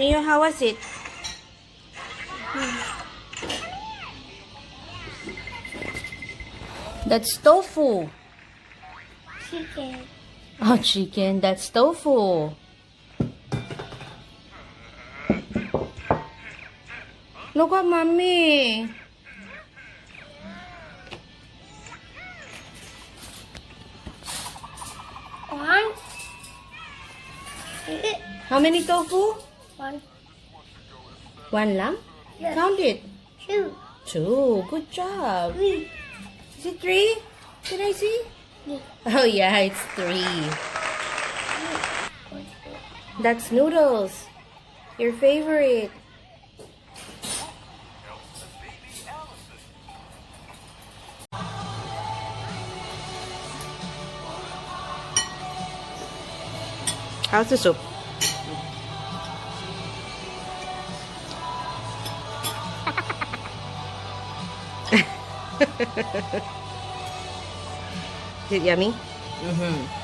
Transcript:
Neo, how was it? That's tofu. Chicken. Oh, chicken. That's tofu. Look at mommy. One. How many tofu? One. One lamb? Yes. Count it. Two. Two. Good job. Three. Is it three? Can I see? Yeah. Oh yeah, it's three. That's noodles. Your favorite. How's the soup? Is it yummy? Mm-hmm.